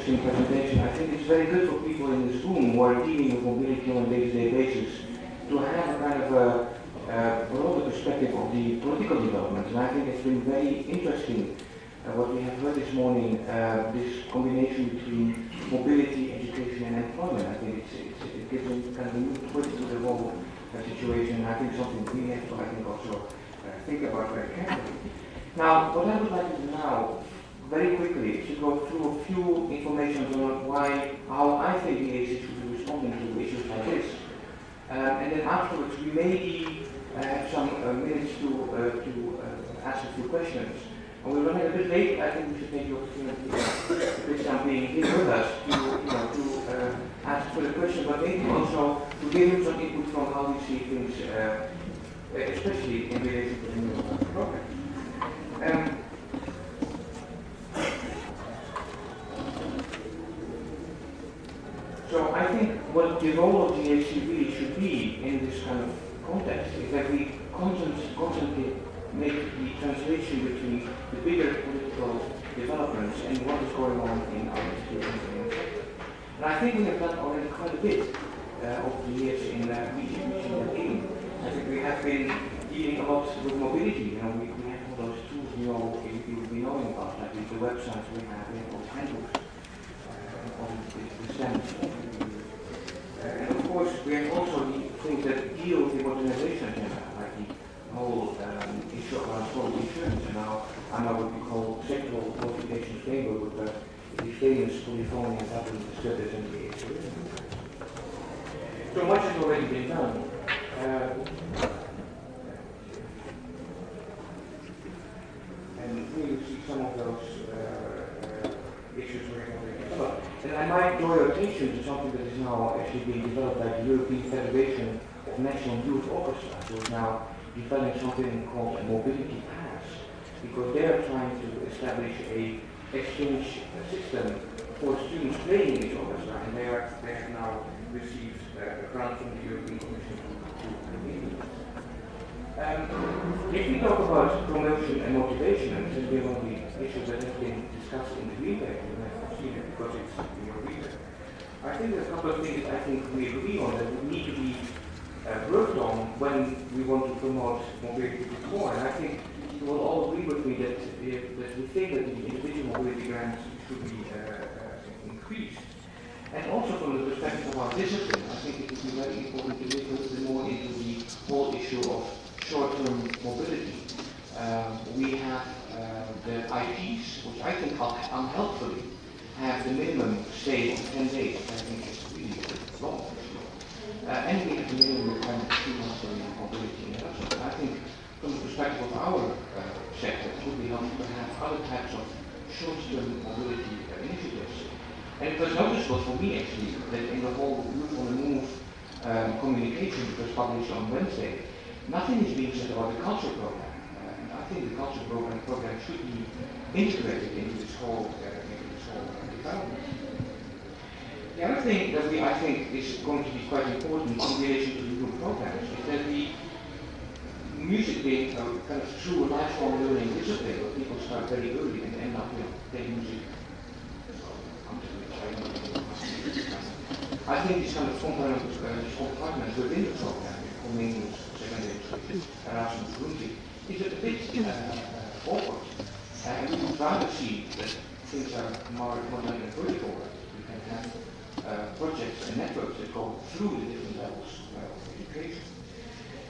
presentation. I think it's very good for people in this room who are dealing with mobility on a day-to-day basis to have a kind of a broader perspective of the political developments. And I think it's been very interesting what we have heard this morning, this combination between mobility, education and employment. I think it gives a kind of a new twist to the whole situation. I think something we have to also think about very carefully. Now, what I would like to do now, very quickly, is to go through a few information on how I think the ACC should be responding to issues like this. And then afterwards, we maybe have some minutes to ask a few questions. And we're running a bit late. I think we should take the opportunity, this time being here with us, to ask further questions, but maybe also to give him some input from how we see things, especially in relation to the new program. So I think what the role of the ACV should be in this kind of context is that we constantly make the translation between the bigger political developments and what is going on in our institutions and sector. And I think we have done already quite a bit over the years in reaching that aim. I think we have been dealing a lot with mobility. We have all those tools you'll be knowing about, like the websites we have all the handbooks, all the stamps. And of course, we have also the things that deal with the modernization agenda, like the whole issue around social insurance, and now I'm what we call sectoral qualification framework with the famous polyphony and pattern discussed in the ACV. So much has already been done. And here you see some of those issues we're going to develop. And I might draw your attention to something that is now actually being developed by the European Federation of National Youth Orchestras, who is now developing something called a mobility pass, because they are trying to establish a exchange system for students playing in this orchestra, and they have now received a grant from the European Commission to continue. If we talk about promotion and motivation, and this is one of the issues that has been discussed in the green paper, you might have seen it because it's in your reader. I think there's a couple of things I think we agree on that we need to be worked on when we want to promote mobility more. And I think you will all agree with me that we think that the individual mobility grants should be increased. And also from the perspective of our discipline, I think it would be very important to look a little bit more into the whole issue of short-term mobility. We have the IPs, which I think unhelpfully have the minimum stay of 10 days, which I think is really long. And we have the minimum requirement of 2 months of mobility in Erasmus. I think from the perspective of our sector, it would be helpful to have other types of short-term mobility initiatives. And it was noticeable for me actually that in the whole Youth on the Move communication that was published on Wednesday, nothing is being said about the culture program. And I think the culture program should be integrated into this whole development. The other thing that I think is going to be quite important in relation to the new programs is that the music being a kind of true lifelong learning discipline where people start very early and end up playing music. I think these kind of compartments within the program, coming secondary Erasmus Music, is a bit awkward. And we would rather see that things are more like a vertical. We can have projects and networks that go through the different levels of education.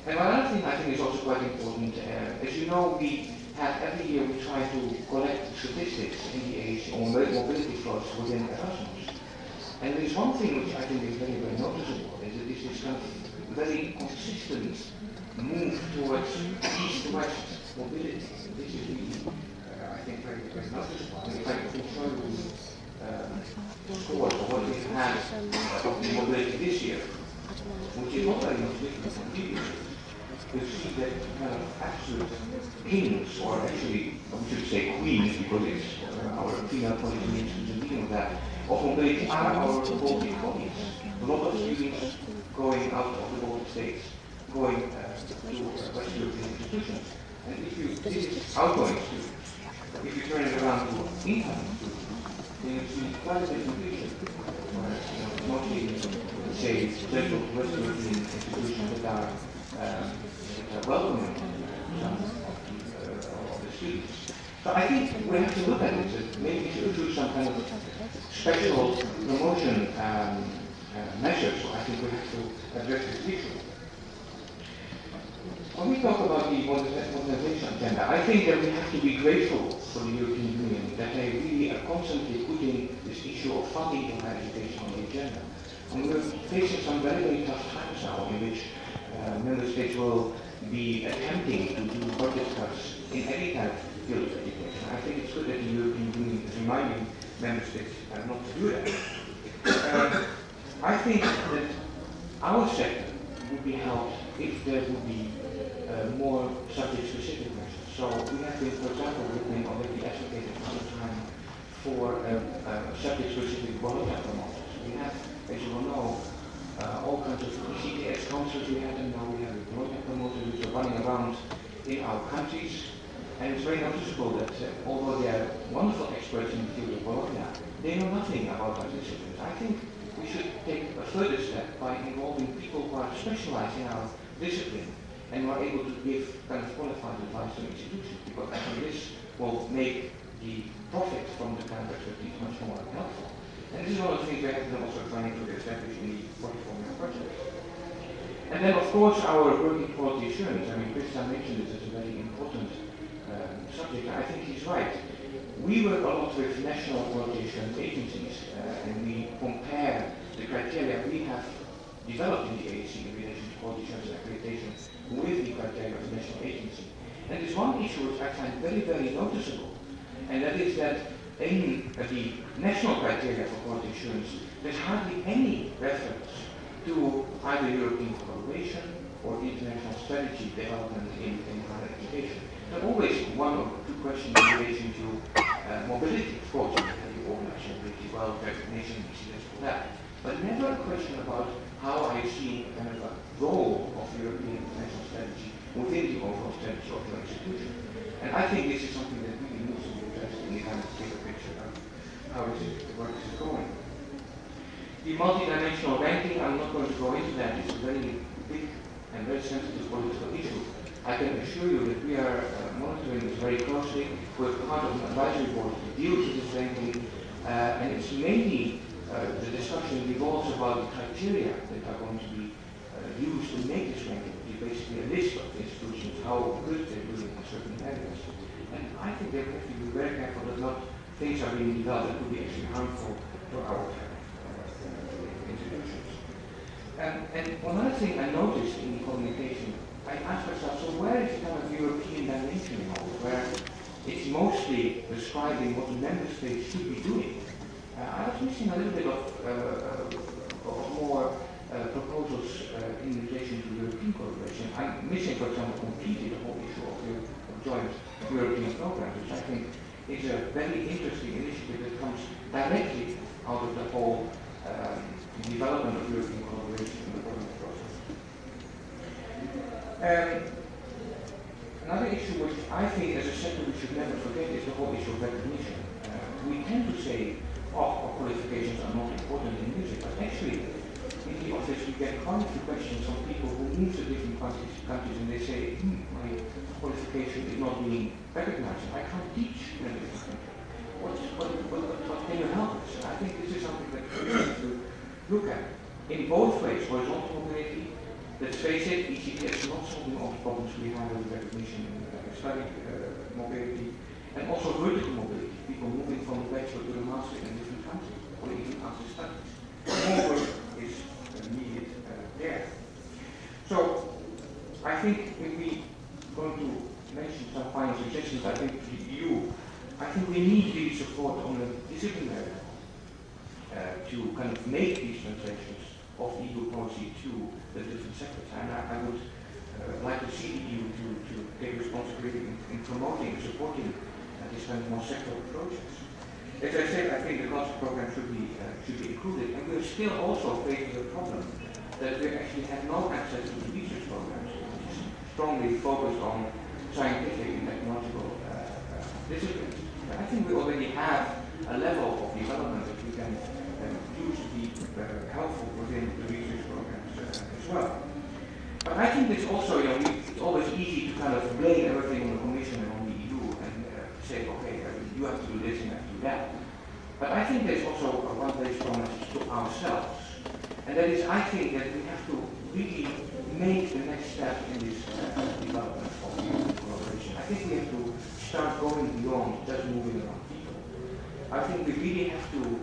And one other thing I think is also quite important, as you know, we have every year we try to collect statistics in the age on mobility flows within Erasmus. And there is one thing which I think is very, very noticeable, is that this is kind of very consistent move towards east-west mobility. This is really, I think, very, very noticeable. And if I can show you scores of what we've had of the mobility this year, which is not very much different from previous years, you see that kind of absolute kings, or actually, we should say queens, because it's our female colleagues needs to be leading that, of mobility are our Baltic colleagues. A lot of students going out of the Baltic states, going to West European institutions. And if you, this is outgoing students, if you turn it around to incoming students, you see quite a different picture. Mostly, say, central Western European institutions that are welcoming some of the students. So I think we have to look at it, that maybe we should do some kind of special promotion measures. So I think we have to address this issue. When we talk about the modernization agenda, I think that we have to be grateful for the European Union that they really are constantly putting this issue of funding for higher education on the agenda. And we're facing some very, very tough times now in which member states will be attempting to do budget cuts in any kind of field of education. I think it's good that the European Union is reminding member states not to do that. I think that our sector would be helped if there would be more subject-specific measures. So we have been, for example, already advocated some time for subject-specific volunteer promoters. We have, as you all know, all kinds of ECTS councils we have, and now we have volunteer promoters which are running around in our countries. And it's very noticeable that although they are wonderful experts in the field of volunteer, they know nothing about our disciplines. I think we should take a further step by involving people who are specialized in our discipline and who are able to give kind of qualified advice to institutions, because I think this will make the profit from the kind of expertise much more helpful. And this is one of the things we have been also trying to establish in the 44-year project. And then, of course, our working quality assurance. I mean, Christian mentioned this as a very important subject. I think he's right. We work a lot with national quality assurance agencies, and we compare the criteria we have developed in the AAC in relation to quality assurance and accreditation with the criteria of the national agency. And there's one issue which I find very, very noticeable, and that is that in the national criteria for quality assurance, there's hardly any reference to either European collaboration or international strategy development in higher education. There are always one or two questions in relation to mobility. Of course, you have the organized mobility, well, recognition, this or that. But never a question about how I see kind of a role of European international strategy within the overall strategy of your institution. And I think this is something that really needs to be addressed in the kind of bigger picture of how where this is going. The multidimensional ranking, I'm not going to go into that. It's a very big and very sensitive political issue. I can assure you that we are monitoring this very closely. We're part of an advisory board that deals with this ranking, and it's mainly the discussion revolves about the criteria that are going to be used to make this ranking, which is basically a list of institutions, how good they're doing in certain areas. And I think they have to be very careful that not things are being developed that could be actually harmful to our institutions. And one other thing I noticed in the communication, I asked myself, so where is the kind of European dimension in all this, where it's mostly describing what the member states should be doing? I was missing a little bit of more proposals in relation to European cooperation. I'm missing, for example, completely the whole issue of joint European programs, which I think is a very interesting initiative that comes directly out of the whole development of European cooperation in the Bologna process. Another issue which I think as a sector we should never forget is the whole issue of recognition. We tend to say, oh, qualifications are not important in music, but actually in the office we get quite a few questions from people who move to different countries and they say, my qualification is not being recognized. I can't teach in a different country. What can you help us? I think this is something that we need to look at in both ways, horizontal mobility. Let's face it, ECTS is not solving all the problems we have with recognition and study mobility, and also vertical mobility, people moving from the bachelor to the master in different countries, or even after studies. More work is needed there. So, I think if we going to mention some final suggestions, I think for the EU, I think we need really support on the disciplinary level to kind of make these translations of EU policy to the different sectors. And I would like to see the EU to take responsibility in promoting and supporting these kind of more sectoral approaches. As I said, I think the culture program should be included, and we're still also facing the problem that we actually have no access to the research programs, which is strongly focused on scientific and technological disciplines. I think we already have a level of development that we can use to be helpful within the research programs as well. But I think it's also, it's always easy to kind of blame everything on the Commission and on the EU and say, okay, you have to do this and you have to do that. But I think there's also one very strong message to ourselves. And that is, I think that we have to really make the next step in this development of European collaboration. I think we have to start going beyond just moving around people. I think we really have to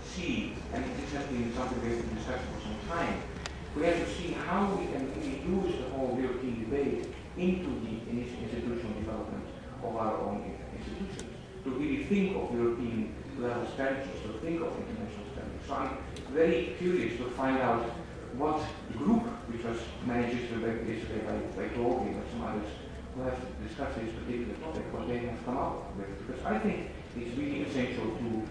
see, and this has been something we have been discussing for some time, we have to see how we can really use the whole European debate into the institutional development of our own institutions, to really think of European level strategies, to think of international strategies. So I'm very curious to find out what the group, which was managed yesterday by Tauch and some others who have discussed this particular topic, what they have come up with. Because I think it's really essential to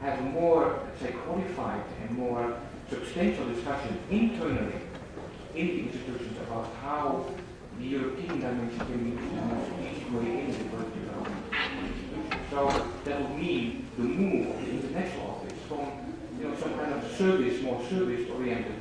have a more, say, qualified and more substantial discussion internally in the institutions about how the European dimension can be used in a more strategic way in the political development institutions. So that would mean the move of the international office from some kind of service, more service-oriented